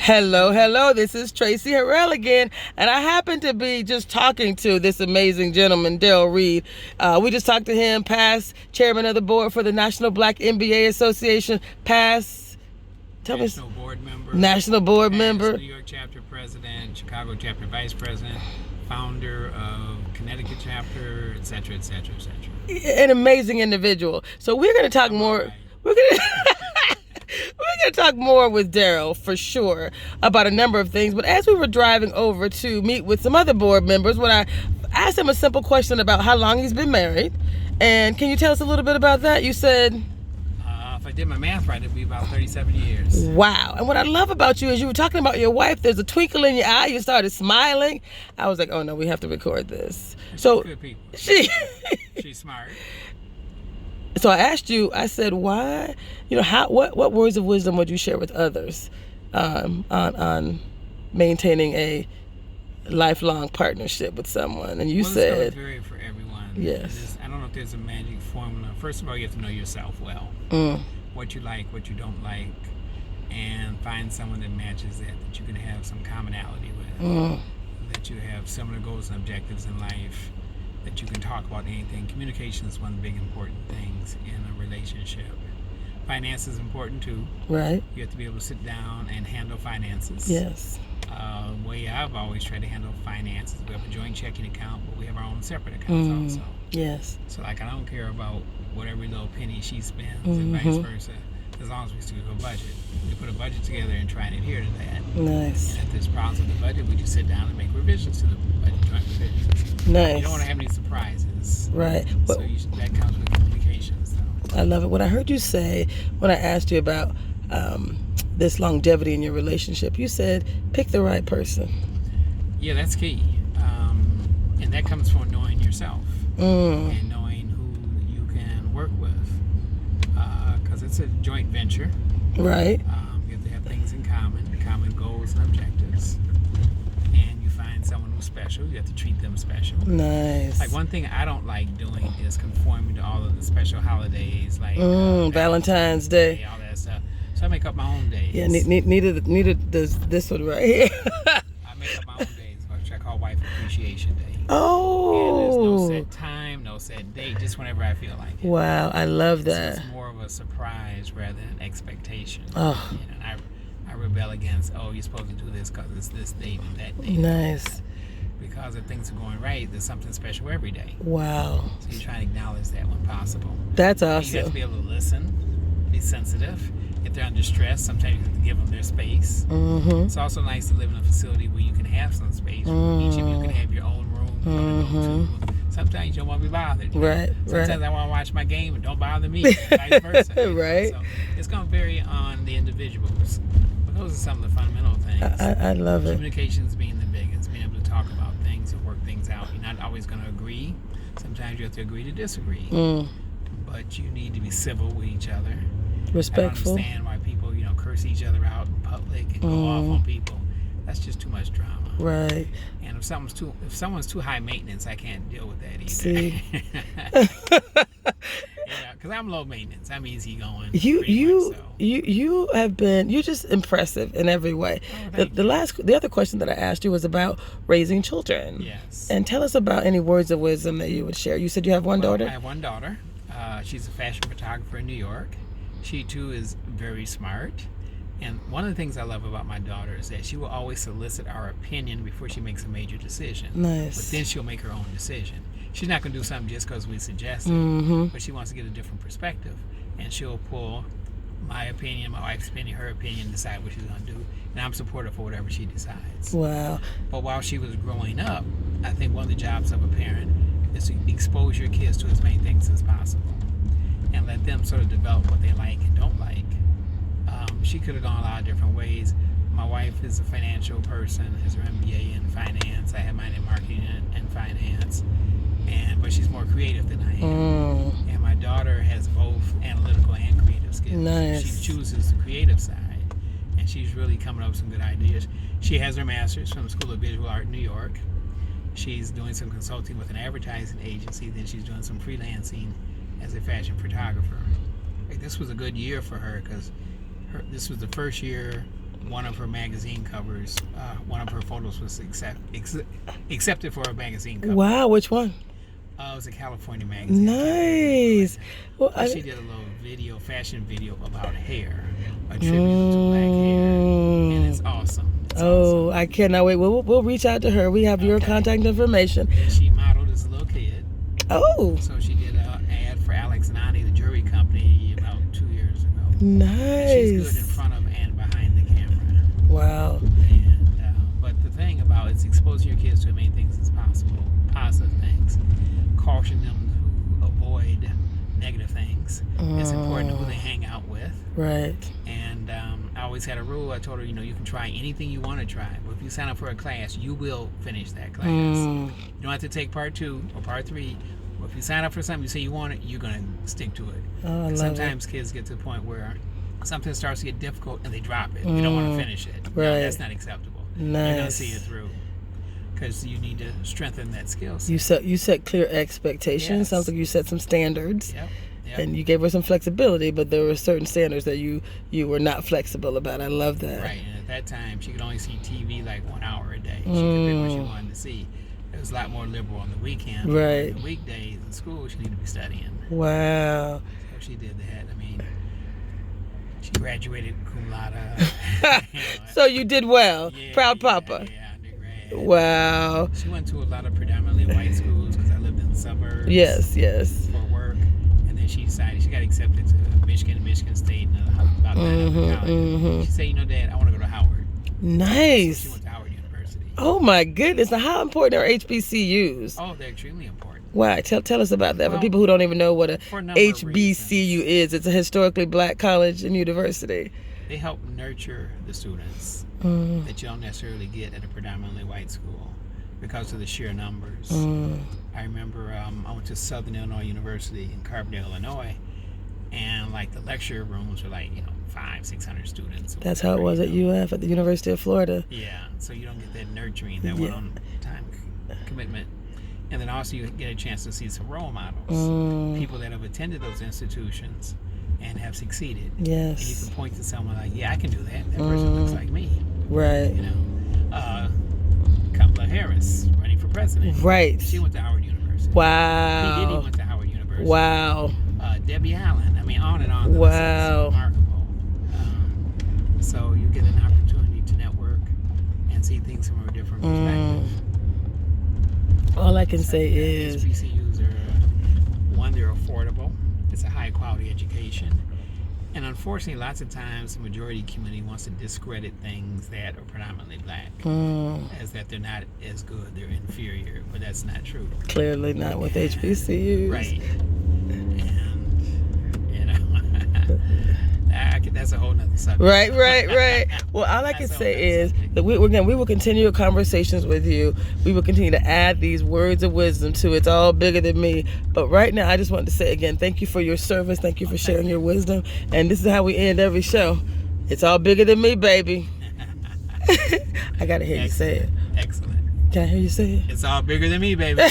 Hello, hello. This is Tracy Harrell again, and I happen to be just talking to this amazing gentleman, Daryl Reed. We just talked to him, past chairman of the board for the National Black NBAA Association, National board member, member, New York chapter president, Chicago chapter vice president, founder of Connecticut chapter, etc., etc., etc. An amazing individual. So we're going to talk more. Right. We're going to talk more with Daryl for sure about a number of things. But as we were driving over to meet with some other board members, when I asked him a simple question about how long he's been married, and can you tell us a little bit about that? You said, if I did my math right, it'd be about 37 years. Wow. And what I love about you is you were talking about your wife. There's a twinkle in your eye. You started smiling. I was like, oh no, we have to record this. So good people. She's smart. So I asked you, I said, why, what words of wisdom would you share with others on maintaining a lifelong partnership with someone? And you said, it's vary for everyone. Yes. I don't know if there's a magic formula. First of all, you have to know yourself well. What you like, what you don't like, and find someone that matches that you can have some commonality with, that you have similar goals and objectives in life, that you can talk about anything. Communication is one of the big important things in a relationship. Finance is important too. Right. You have to be able to sit down and handle finances. Yes. The way I've always tried to handle finances, we have a joint checking account, but we have our own separate accounts also. Yes. So I don't care about what every little penny she spends and vice versa, as long as we stick to a budget. We put a budget together and try and adhere to that. Nice. And if there's problems with the budget, we just sit down and make revisions to the budget, joint revisions. Nice. You don't want to have any surprises. Right. So that comes with communications, though. I love it. What I heard you say when I asked you about this longevity in your relationship, you said, pick the right person. Yeah, that's key. And that comes from knowing yourself and knowing who you can work with. Because it's a joint venture. Right. You have to have things in common goals and objectives. And you find someone who's special, you have to treat them special. Nice. Like one thing I don't like doing is conforming to all of the special holidays, like Valentine's Day, all that stuff. So I make up my own days. Yeah, needed this one right here. I make up my own days, which I call Wife Appreciation Day. Oh. And there's no set time, no set date, just whenever I feel like it. Wow, I love that. So it's more of a surprise rather than expectation. Oh. And I rebel against, you're supposed to do this because it's this date and that date. Nice. Because if things are going right, there's something special every day. Wow. So you try to acknowledge that when possible. That's awesome. You have to be able to listen, be sensitive. If they're under stress, sometimes you have to give them their space. It's also nice to live in a facility where you can have some space. Each of you can have your own room you want to go to. Sometimes you don't want to be bothered. Right. Sometimes I want to watch my game and don't bother me. Vice versa. Right. So it's going to vary on the individuals. But those are some of the fundamental things. I love it. Communications being the biggest, being able to talk about things and work things out. You're not always going to agree. Sometimes you have to agree to disagree. But you need to be civil with each other. Respectful. I don't understand why people, curse each other out in public and go off on people. That's just too much drama. Right. And if someone's too high maintenance, I can't deal with that either. See. Because I'm low maintenance. I'm easy going. You're just impressive in every way. The other question that I asked you was about raising children. Yes. And tell us about any words of wisdom that you would share. You said you have one daughter? I have one daughter. She's a fashion photographer in New York. She too is very smart. And one of the things I love about my daughter is that she will always solicit our opinion before she makes a major decision. Nice. But then she'll make her own decision. She's not going to do something just because we suggest it, but she wants to get a different perspective. And she'll pull my opinion, my wife's opinion, her opinion, decide what she's going to do. And I'm supportive for whatever she decides. Wow. But while she was growing up, I think one of the jobs of a parent is to expose your kids to as many things as possible and let them sort of develop what they like and don't like. She could have gone a lot of different ways. My wife is a financial person, has her MBA in finance. I have mine in marketing and finance. But she's more creative than I am. And my daughter has both analytical and creative skills. Nice. She chooses the creative side. And she's really coming up with some good ideas. She has her master's from the School of Visual Art in New York. She's doing some consulting with an advertising agency. Then she's doing some freelancing as a fashion photographer. This was a good year for her because this was the first year one of her magazine covers, one of her photos was accepted for a magazine cover. Wow, which one? It was a California magazine. Nice. Well, she did a little fashion video about hair, a tribute to black hair, and it's awesome. Awesome. I cannot wait. We'll reach out to her. We have your contact information. And she modeled as a little kid. Oh. So she did an ad for Alex and Ani, the jewelry company, about 2 years ago. Nice. And she's good in front of and behind the camera. Wow. And but the thing about it's exposing your kids to as many things as possible, positive things, caution them to avoid negative things. It's important who they hang out with. Right. And I always had a rule. I told her, you can try anything you want to try. But if you sign up for a class, you will finish that class. You don't have to take part 2 or part 3. But if you sign up for something, you say you want it, you're going to stick to it. Oh, Sometimes kids get to the point where something starts to get difficult and they drop it. They don't want to finish it. Right. No, that's not acceptable. Nice. You're going to see it through. Because you need to strengthen that skill set. You set clear expectations. Yes. Sounds like you set some standards. Yep. And you gave her some flexibility, but there were certain standards that you were not flexible about. I love that. Right. And at that time, she could only see TV like 1 hour a day. She could pick what she wanted to see. It was a lot more liberal on the weekend. Right. The weekdays in school, she needed to be studying. Wow. So she did that. I mean, she graduated cum laude. So you did well. Yeah, Proud Papa. Yeah, undergrad. Wow. She went to a lot of predominantly white schools because I lived in the suburbs. Yes. For work. And then she decided she got accepted to Michigan State, and about 9 other colleges. She said, Dad, I want to go to Howard. Nice. So she went to Howard University. Oh my goodness! Now, how important are HBCUs? Oh, they're extremely important. Why? Tell us about that. For people who don't even know what a HBCU is, it's a historically black college and university. They help nurture the students that you don't necessarily get at a predominantly white school because of the sheer numbers. I remember I went to Southern Illinois University in Carbondale, Illinois, and like the lecture rooms were like 500-600 students. That's how it was at UF, at the University of Florida. Yeah, so you don't get that nurturing, that one-on-time commitment. And then also you get a chance to see some role models, people that have attended those institutions and have succeeded. Yes. And you can point to someone like, yeah, I can do that. That person looks like me. Right. Kamala Harris running for president. Right. She went to Howard University. Wow. P. Diddy went to Howard University. Wow. Debbie Allen. I mean, on and on. Wow. It's remarkable. So you get an opportunity to network and see things from a different perspective. All I can say is HBCUs are, one, they're affordable. It's a high quality education. And unfortunately, lots of times the majority community wants to discredit things that are predominantly black as that they're not as good, they're inferior, but that's not true. Clearly not with HBCUs. Right. And, that's a whole nother subject. Right. Well, all I can say is that we will continue conversations with you. We will continue to add these words of wisdom to It's All Bigger Than Me. But right now, I just wanted to say again, thank you for your service. Thank you for sharing your wisdom. And this is how we end every show. It's all bigger than me, baby. I got to hear you say it. Excellent. Can I hear you say it? It's all bigger than me, baby.